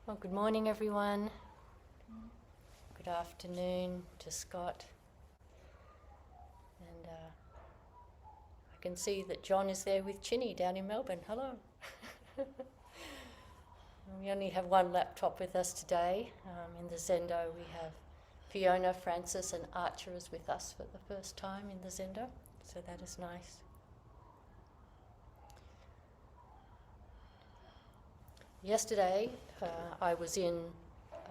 Well, good morning, everyone. Good afternoon to Scott. And I can see that John is there with Chinny down in Melbourne. Hello. We only have one laptop with us today. In the Zendo, we have Fiona, Francis, and Archer is with us for the first time in the Zendo, so that is nice. Yesterday, I was in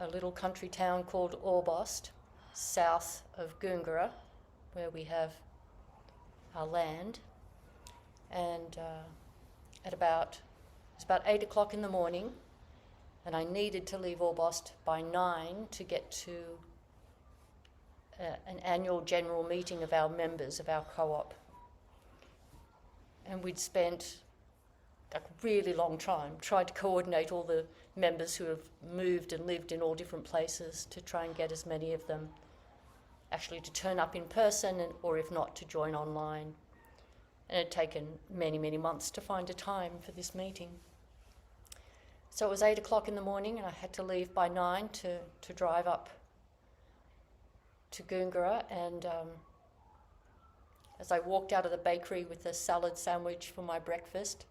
a little country town called Orbost, south of Goongerra, where we have our land. And it was about 8 o'clock in the morning, and I needed to leave Orbost by 9 to get to an annual general meeting of our members of our co-op. And we'd spent a really long time tried to coordinate all the members who have moved and lived in all different places to try and get as many of them actually to turn up in person, or if not, to join online. And it had taken many, many months to find a time for this meeting. So it was 8 o'clock in the morning, and I had to leave by 9 to drive up to Goongerra. And as I walked out of the bakery with a salad sandwich for my breakfast,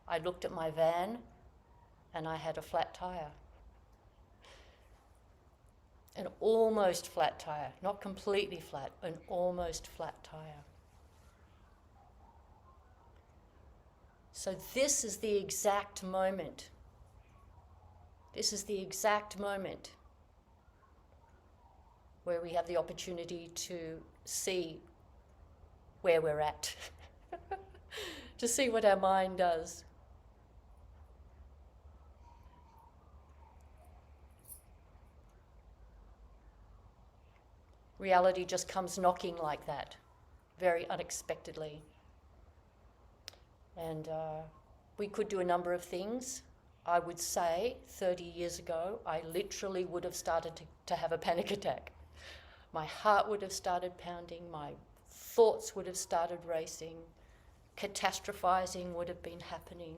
I looked at my van and I had a flat tire. An almost flat tire, not completely flat, an almost flat tire. So this is the exact moment. This is the exact moment where we have the opportunity to see where we're at, to see what our mind does. Reality just comes knocking like that, very unexpectedly. And we could do a number of things. I would say 30 years ago, I literally would have started to have a panic attack. My heart would have started pounding, my thoughts would have started racing, catastrophizing would have been happening.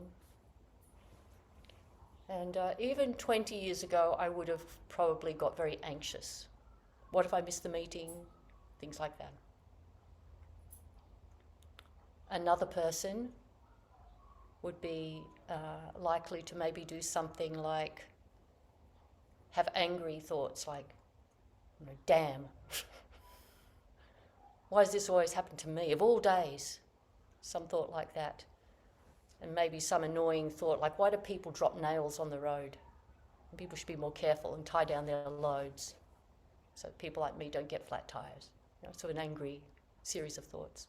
And even 20 years ago, I would have probably got very anxious. What if I miss the meeting? Things like that. Another person would be likely to maybe do something like have angry thoughts like, damn. Why does this always happen to me? Of all days, some thought like that. And maybe some annoying thought like, why do people drop nails on the road? And people should be more careful and tie down their loads, so people like me don't get flat tires. So an angry series of thoughts.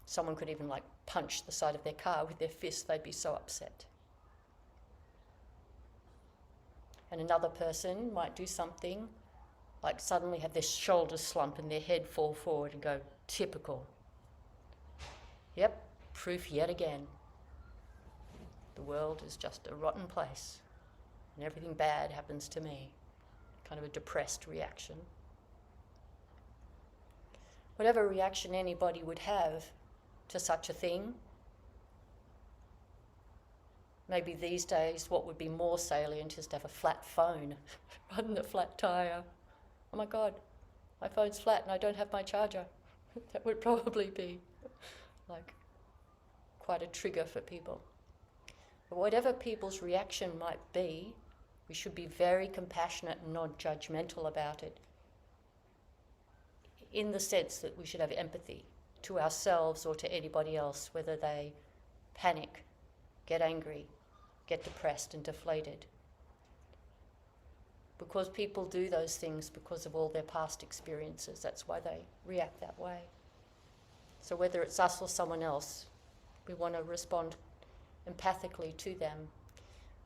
Someone could even punch the side of their car with their fist, they'd be so upset. And another person might do something like suddenly have their shoulders slump and their head fall forward and go, typical. Yep, proof yet again. The world is just a rotten place and everything bad happens to me. Kind of a depressed reaction. Whatever reaction anybody would have to such a thing, maybe these days what would be more salient is to have a flat phone rather than a flat tire. Oh my God, my phone's flat and I don't have my charger. That would probably be quite a trigger for people. But whatever people's reaction might be, we should be very compassionate and non-judgmental about it, in the sense that we should have empathy to ourselves or to anybody else, whether they panic, get angry, get depressed and deflated. Because people do those things because of all their past experiences. That's why they react that way. So whether it's us or someone else, we want to respond empathically to them.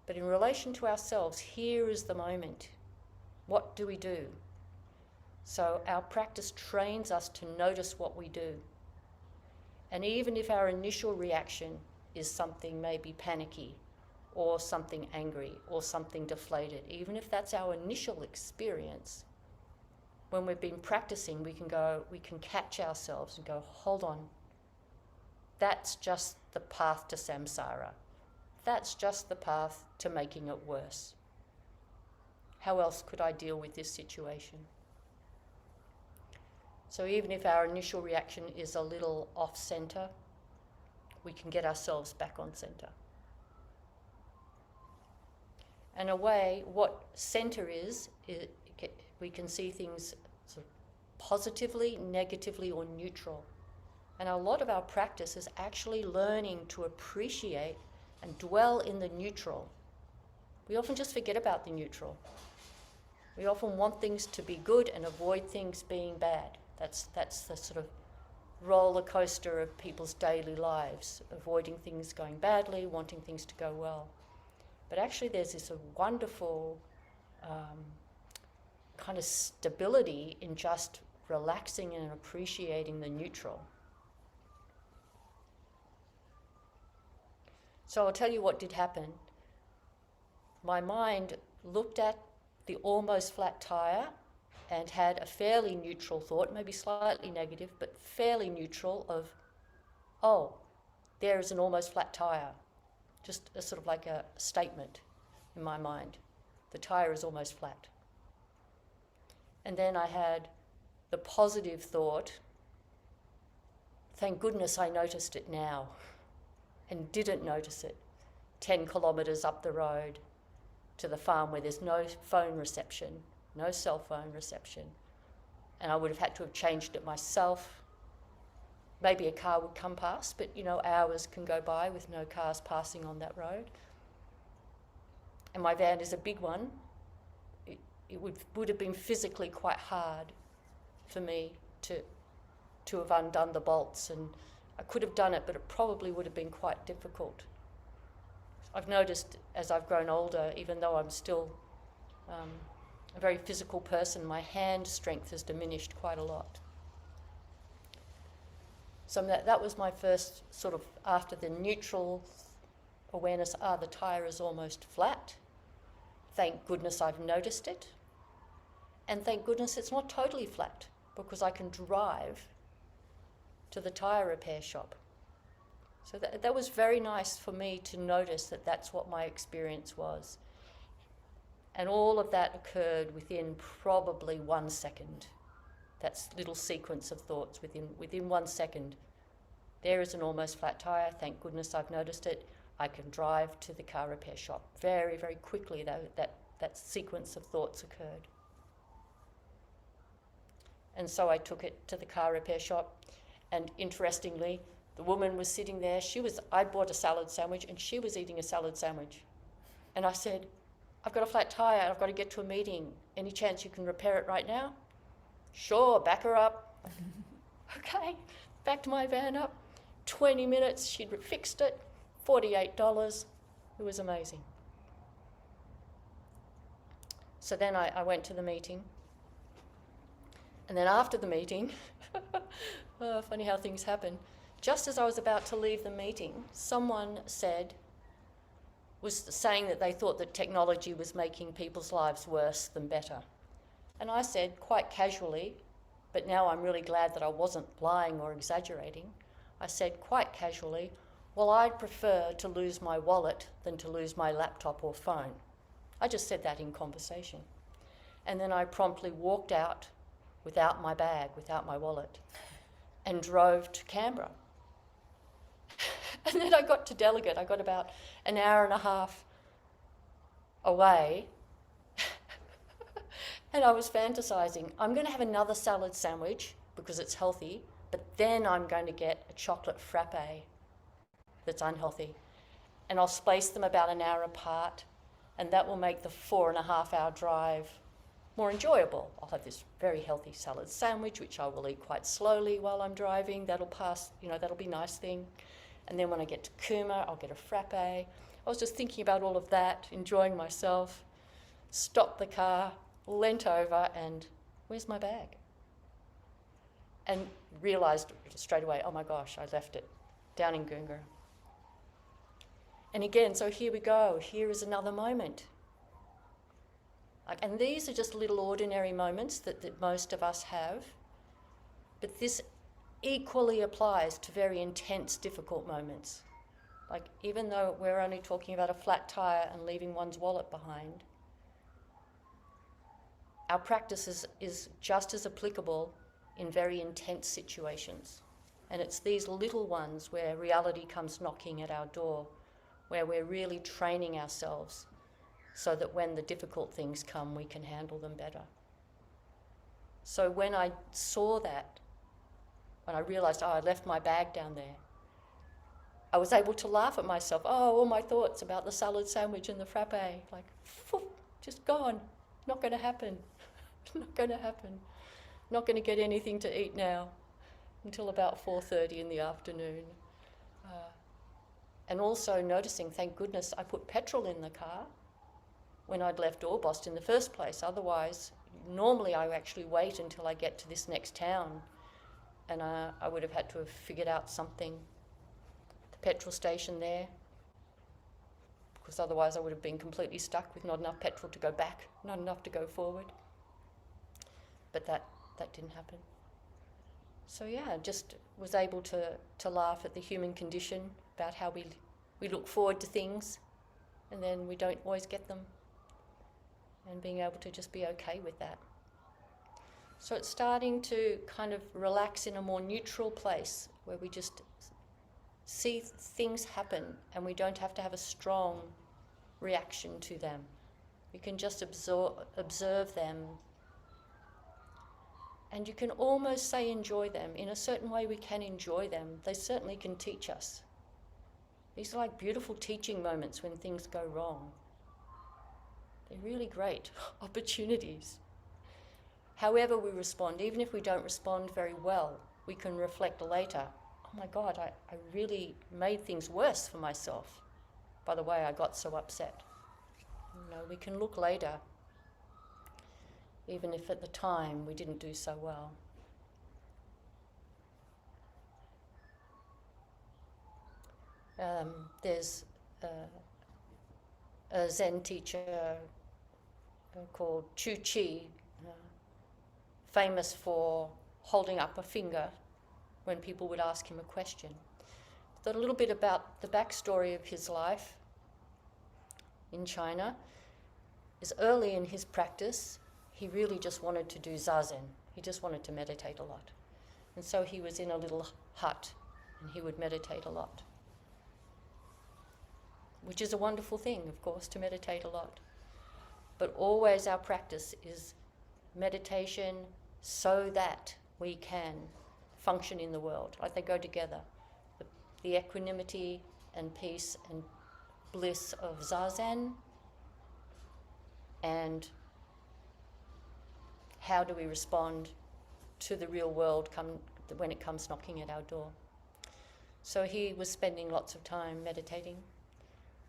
But in relation to ourselves, here is the moment. What do we do? So our practice trains us to notice what we do. And even if our initial reaction is something maybe panicky, or something angry, or something deflated, even if that's our initial experience, when we've been practicing, we can catch ourselves and go, hold on, that's just the path to samsara. that's just the path to making it worse. How else could I deal with this situation? So even if our initial reaction is a little off-centre, we can get ourselves back on centre. And a way, what centre is, we can see things sort of positively, negatively, or neutral. And a lot of our practice is actually learning to appreciate and dwell in the neutral. We often just forget about the neutral. We often want things to be good and avoid things being bad. That's the sort of roller coaster of people's daily lives, avoiding things going badly, wanting things to go well. But actually there's this wonderful kind of stability in just relaxing and appreciating the neutral. So I'll tell you what did happen. My mind looked at the almost flat tyre and had a fairly neutral thought, maybe slightly negative, but fairly neutral of, oh, there is an almost flat tyre. Just a sort of like a statement in my mind. The tyre is almost flat. And then I had the positive thought, thank goodness I noticed it now, and didn't notice it 10 kilometres up the road to the farm where there's no phone reception, no cell phone reception. And I would have had to have changed it myself. Maybe a car would come past, but hours can go by with no cars passing on that road. And my van is a big one. It would have been physically quite hard for me to have undone the bolts, and I could have done it, but it probably would have been quite difficult. I've noticed as I've grown older, even though I'm still a very physical person, my hand strength has diminished quite a lot. So that was my first sort of, after the neutral awareness, the tyre is almost flat. Thank goodness I've noticed it. And thank goodness it's not totally flat, because I can drive to the tyre repair shop. So that was very nice for me to notice that that's what my experience was. And all of that occurred within probably 1 second. That little sequence of thoughts within 1 second. There is an almost flat tyre, thank goodness I've noticed it. I can drive to the car repair shop. Very, very quickly that sequence of thoughts occurred. And so I took it to the car repair shop, and interestingly, the woman was sitting there. I'd bought a salad sandwich, and she was eating a salad sandwich. And I said, I've got a flat tyre, I've got to get to a meeting. Any chance you can repair it right now? Sure, back her up. Okay, backed my van up. 20 minutes, she'd fixed it. $48. It was amazing. So then I went to the meeting. And then after the meeting, funny how things happen, just as I was about to leave the meeting, someone was saying that they thought that technology was making people's lives worse than better. And I said quite casually, but now I'm really glad that I wasn't lying or exaggerating, I said quite casually, well, I'd prefer to lose my wallet than to lose my laptop or phone. I just said that in conversation. And then I promptly walked out without my bag, without my wallet, and drove to Canberra. And then I got to Delegate. I got about an hour and a half away, and I was fantasizing, I'm going to have another salad sandwich because it's healthy, but then I'm going to get a chocolate frappe that's unhealthy. And I'll space them about an hour apart, and that will make the 4.5-hour drive more enjoyable. I'll have this very healthy salad sandwich, which I will eat quite slowly while I'm driving. That'll pass, that'll be a nice thing. And then when I get to Cooma, I'll get a frappe. I was just thinking about all of that, enjoying myself, stopped the car, leant over, and where's my bag? And realised straight away, oh my gosh, I left it down in Goonga. And again, so here we go. Here is another moment. And these are just little ordinary moments that most of us have. But this equally applies to very intense, difficult moments. Like, even though we're only talking about a flat tire and leaving one's wallet behind, our practice is just as applicable in very intense situations. And it's these little ones where reality comes knocking at our door, where we're really training ourselves so that when the difficult things come, we can handle them better. So when I saw that, when I realized, I left my bag down there, I was able to laugh at myself. All my thoughts about the salad sandwich and the frappe, like, just gone. Not going to happen. Not going to happen. Not going to get anything to eat now until about 4:30 in the afternoon. And also noticing, thank goodness, I put petrol in the car when I'd left Orbost in the first place. Otherwise, normally I actually wait until I get to this next town, and I would have had to have figured out something. The petrol station there, because otherwise I would have been completely stuck with not enough petrol to go back, not enough to go forward. But that didn't happen. So yeah, just was able to laugh at the human condition, about how we look forward to things and then we don't always get them, and being able to just be okay with that. So it's starting to kind of relax in a more neutral place where we just see things happen and we don't have to have a strong reaction to them. We can just observe them. And you can almost say enjoy them. In a certain way we can enjoy them. They certainly can teach us. These are like beautiful teaching moments when things go wrong. They're really great opportunities. However we respond, even if we don't respond very well, we can reflect later. Oh my God, I really made things worse for myself by the way I got so upset. We can look later, even if at the time we didn't do so well. There's a Zen teacher called Chu Chi, famous for holding up a finger when people would ask him a question. A little bit about the backstory of his life in China is early in his practice, he really just wanted to do zazen. He just wanted to meditate a lot. And so he was in a little hut and he would meditate a lot. Which is a wonderful thing, of course, to meditate a lot. But always our practice is meditation so that we can function in the world. Like they go together. The equanimity and peace and bliss of zazen, and how do we respond to the real world when it comes knocking at our door. So he was spending lots of time meditating,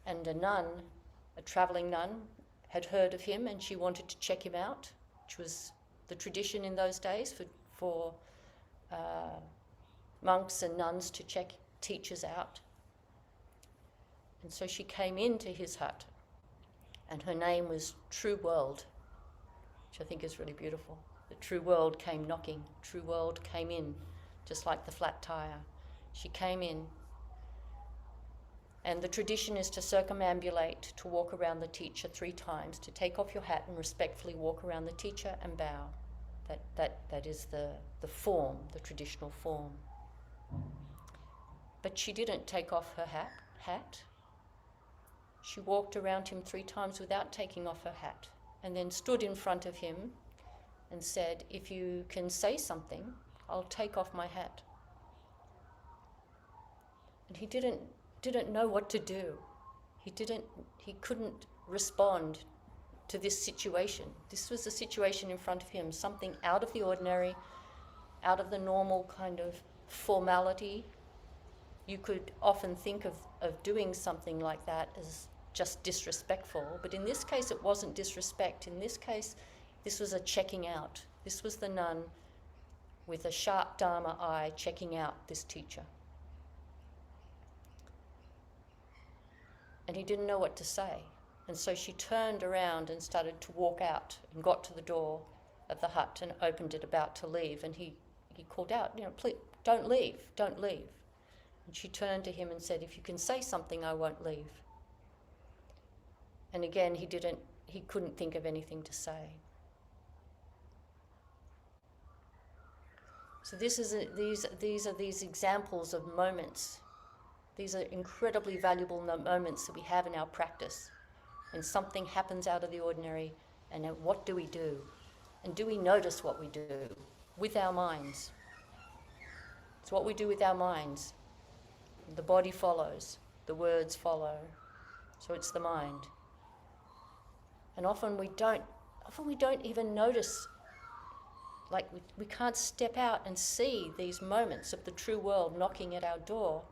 and a nun, a travelling nun, had heard of him and she wanted to check him out, which was the tradition in those days for monks and nuns to check teachers out. And so she came into his hut, and her name was True World, which I think is really beautiful. The true world came knocking, true world came in, just like the flat tire. She came in, and the tradition is to circumambulate, to walk around the teacher 3 times, to take off your hat and respectfully walk around the teacher and bow. That is the form, the traditional form. But she didn't take off her hat. She walked around him 3 times without taking off her hat, and then stood in front of him and said, "If you can say something, I'll take off my hat." And he didn't know what to do. He couldn't respond to this situation. This was a situation in front of him, something out of the ordinary, out of the normal kind of formality. You could often think of doing something like that as just disrespectful, but in this case it wasn't disrespect. In this case, this was a checking out. This was the nun with a sharp Dharma eye checking out this teacher. And he didn't know what to say. And so she turned around and started to walk out and got to the door of the hut and opened it, about to leave. And he called out, "Please, don't leave, don't leave." And she turned to him and said, "If you can say something, I won't leave." And again, he couldn't think of anything to say. So these are these examples of moments. These are incredibly valuable moments that we have in our practice. And something happens out of the ordinary, and then what do we do? And do we notice what we do with our minds? It's what we do with our minds. The body follows, the words follow. So it's the mind. And often we don't even notice, like we can't step out and see these moments of the true world knocking at our door,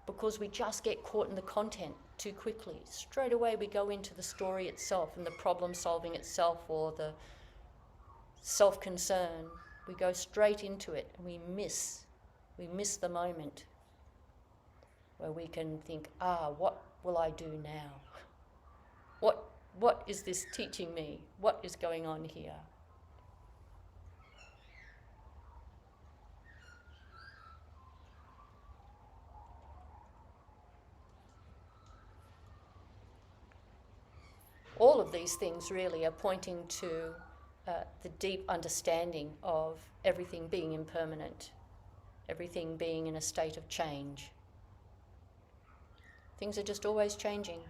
because we just get caught in the content too quickly. Straight away we go into the story itself and the problem solving itself, or the self-concern. We go straight into it and we miss the moment where we can think, what will I do now? What is this teaching me? What is going on here? All of these things really are pointing to the deep understanding of everything being impermanent, everything being in a state of change. Things are just always changing.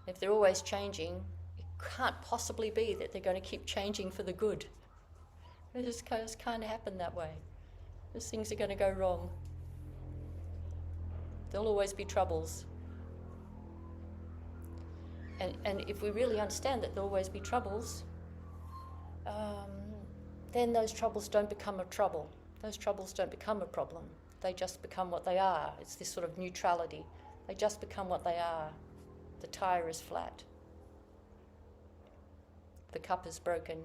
If they're always changing, it can't possibly be that they're going to keep changing for the good. It just can't happen that way. Those things are going to go wrong. There'll always be troubles. And if we really understand that there'll always be troubles, then those troubles don't become a trouble. Those troubles don't become a problem. They just become what they are. It's this sort of neutrality. They just become what they are. The tire is flat. The cup is broken.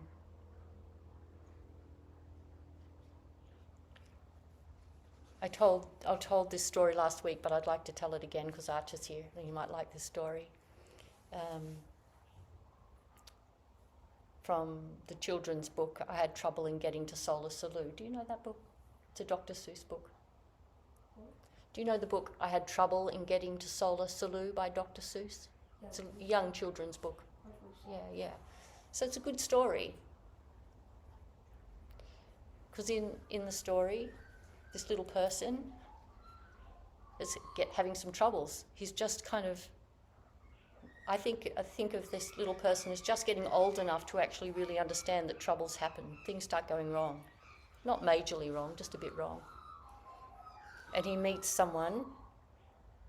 I told this story last week, but I'd like to tell it again because Archer's here and he might like this story. From the children's book, I had trouble in getting to Solar Salute. Do you know that book? It's a Dr. Seuss book. Do you know the book, I Had Trouble in Getting to Solar Salute by Dr. Seuss? Yeah. It's a young children's book. Yeah. So it's a good story. Because in the story, this little person is having some troubles. He's just kind of, I think of this little person as just getting old enough to actually really understand that troubles happen. Things start going wrong. Not majorly wrong, just a bit wrong. And he meets someone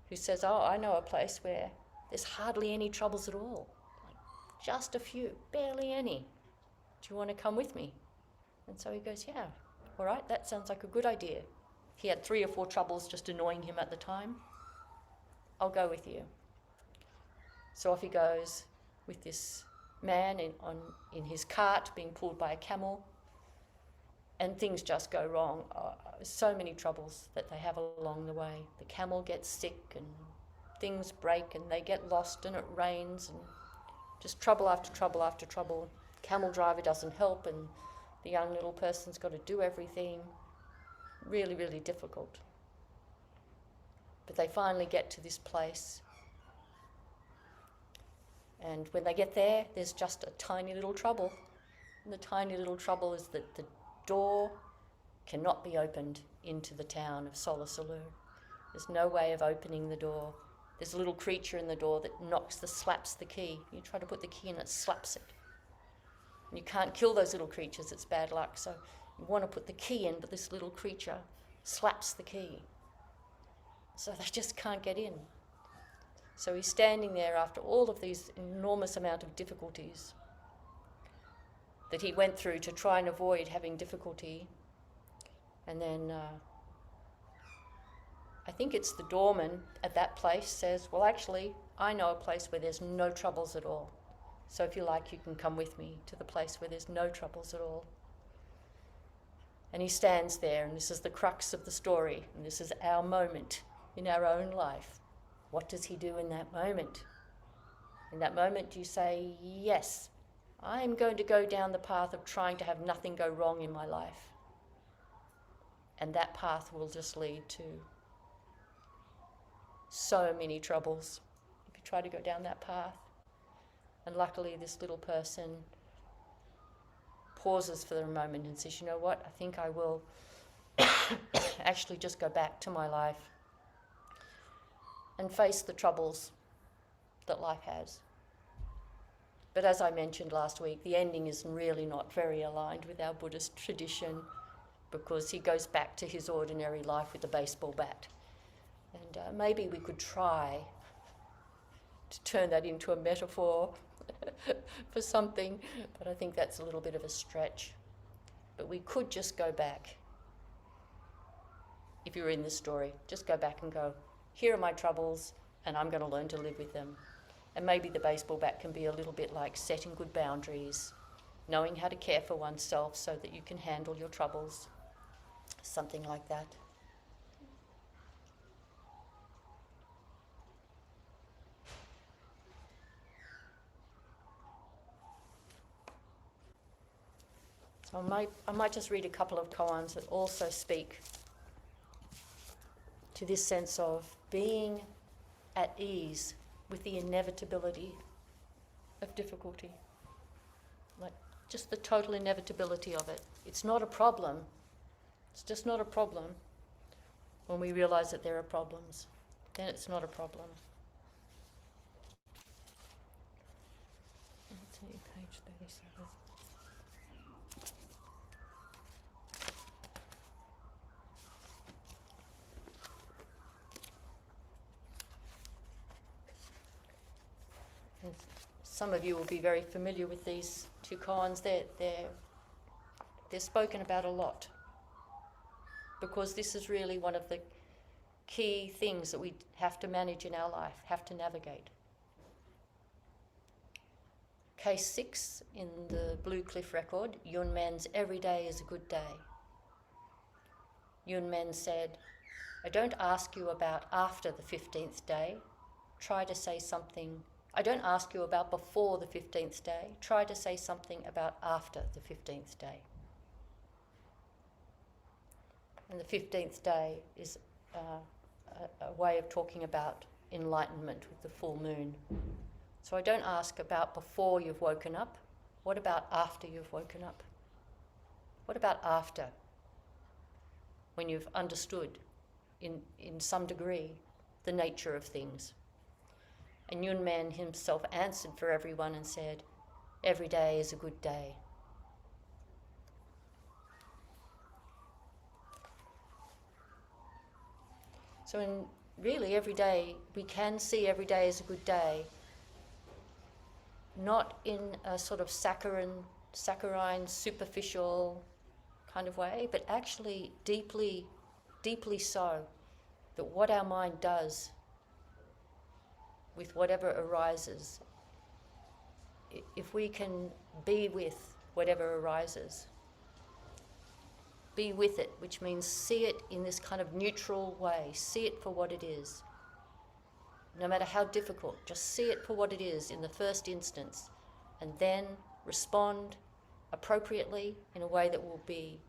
who says, I know a place where there's hardly any troubles at all. Like just a few, barely any. Do you want to come with me? And so he goes, yeah, all right, that sounds like a good idea. He had 3 or 4 troubles just annoying him at the time. I'll go with you. So off he goes with this man in his cart being pulled by a camel, and things just go wrong. So many troubles that they have along the way. The camel gets sick and things break and they get lost and it rains and just trouble after trouble after trouble. Camel driver doesn't help and the young little person's got to do everything. Really, really difficult. But they finally get to this place. And when they get there, there's just a tiny little trouble. And the tiny little trouble is that the door cannot be opened into the town of Solar Salute. There's no way of opening the door. There's a little creature in the door that slaps the key. You try to put the key in, it slaps it. And you can't kill those little creatures, it's bad luck. So you want to put the key in, but this little creature slaps the key. So they just can't get in. So he's standing there after all of these enormous amount of difficulties that he went through to try and avoid having difficulty. And then I think it's the doorman at that place says, well, actually, I know a place where there's no troubles at all. So if you like, you can come with me to the place where there's no troubles at all. And he stands there, and this is the crux of the story, and this is our moment in our own life. What does he do in that moment? In that moment, you say, yes, I'm going to go down the path of trying to have nothing go wrong in my life. And that path will just lead to so many troubles if you try to go down that path. And luckily this little person pauses for a moment and says, you know what, I think I will actually just go back to my life and face the troubles that life has. But as I mentioned last week, the ending is really not very aligned with our Buddhist tradition, because he goes back to his ordinary life with a baseball bat. And maybe we could try to turn that into a metaphor for something, but I think that's a little bit of a stretch. But we could just go back. If you're in this story, just go back and go, here are my troubles, and I'm going to learn to live with them. And maybe the baseball bat can be a little bit like setting good boundaries, knowing how to care for oneself so that you can handle your troubles, something like that. So I might just read a couple of koans that also speak to this sense of being at ease with the inevitability of difficulty. Like, just the total inevitability of it. It's not a problem. It's just not a problem. When we realize that there are problems, then it's not a problem. Let's see, page 37. And some of you will be very familiar with these two koans. They're spoken about a lot, because this is really one of the key things that we have to manage in our life, have to navigate. Case 6 in the Blue Cliff record, Yun Men's every day is a good day. Yun Men said, I don't ask you about after the 15th day. Try to say something. I don't ask you about before the 15th day. Try to say something about after the 15th day. And the 15th day is a way of talking about enlightenment with the full moon. So I don't ask about before you've woken up. What about after you've woken up? What about after? When you've understood in some degree the nature of things. And Yun Man himself answered for everyone and said, every day is a good day. So in really every day, we can see every day as a good day, not in a sort of saccharine, superficial kind of way, but actually deeply, deeply so, that what our mind does with whatever arises, if we can be with whatever arises, be with it, which means see it in this kind of neutral way, see it for what it is. No matter how difficult, just see it for what it is in the first instance, and then respond appropriately in a way that will be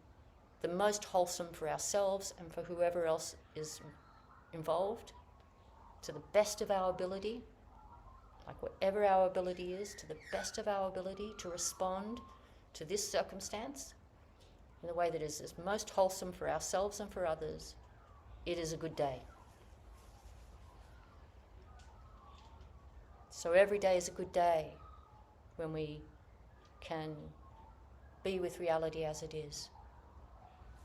the most wholesome for ourselves and for whoever else is involved, to the best of our ability, like whatever our ability is, to the best of our ability to respond to this circumstance in a way that is most wholesome for ourselves and for others. It is a good day. So every day is a good day when we can be with reality as it is,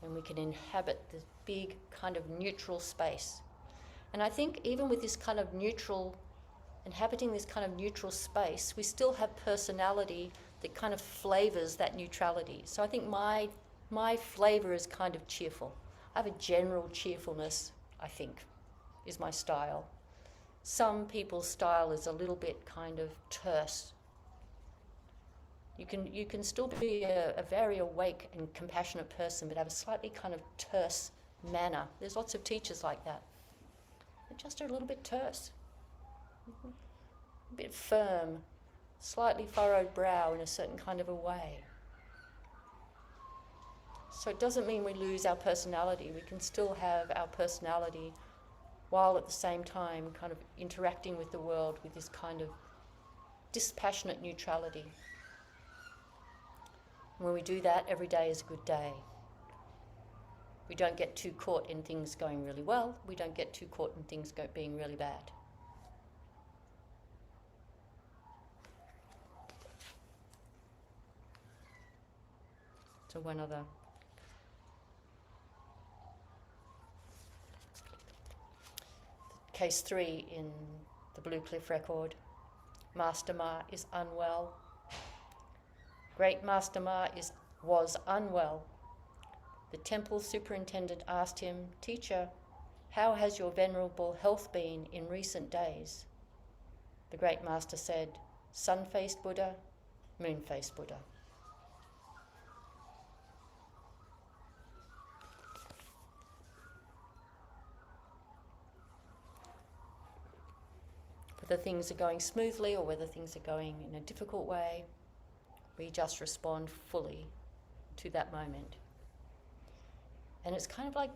when we can inhabit this big kind of neutral space. And I think even with this kind of inhabiting this kind of neutral space, we still have personality that kind of flavors that neutrality. So I think my flavor is kind of cheerful. I have a general cheerfulness, I think, is my style. Some people's style is a little bit kind of terse. You can still be a very awake and compassionate person, but have a slightly kind of terse manner. There's lots of teachers like that. They're just a little bit terse, a bit firm, slightly furrowed brow in a certain kind of a way. So it doesn't mean we lose our personality. We can still have our personality while at the same time kind of interacting with the world with this kind of dispassionate neutrality. When we do that, every day is a good day. We don't get too caught in things going really well. We don't get too caught in things being really bad. So one other. Case 3 in the Blue Cliff record. Master Ma is unwell. Great Master Ma was unwell. The temple superintendent asked him, "Teacher, how has your venerable health been in recent days?" The great master said, "Sun-faced Buddha, moon-faced Buddha." Whether things are going smoothly or whether things are going in a difficult way, we just respond fully to that moment. And it's kind of like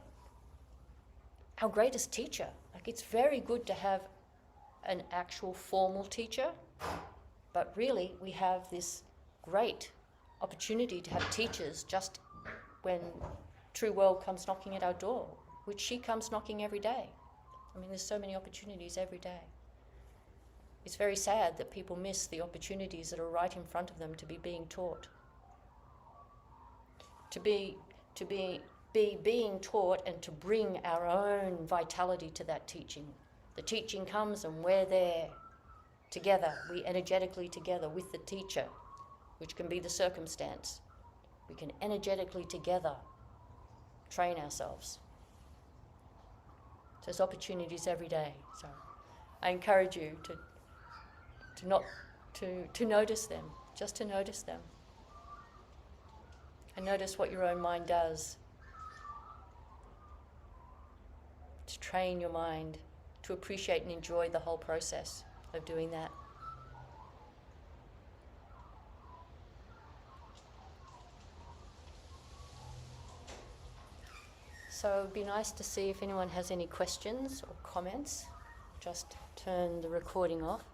our greatest teacher. Like, it's very good to have an actual formal teacher, but really we have this great opportunity to have teachers just when true world comes knocking at our door, which she comes knocking every day. I mean, there's so many opportunities every day. It's very sad that people miss the opportunities that are right in front of them to be being taught. To be being taught and to bring our own vitality to that teaching. The teaching comes and we're there together. We energetically together with the teacher, which can be the circumstance. We can energetically together train ourselves. So there's opportunities every day. So I encourage you to notice them, just to notice them. And notice what your own mind does. To train your mind to appreciate and enjoy the whole process of doing that. So it'd be nice to see if anyone has any questions or comments. Just turn the recording off.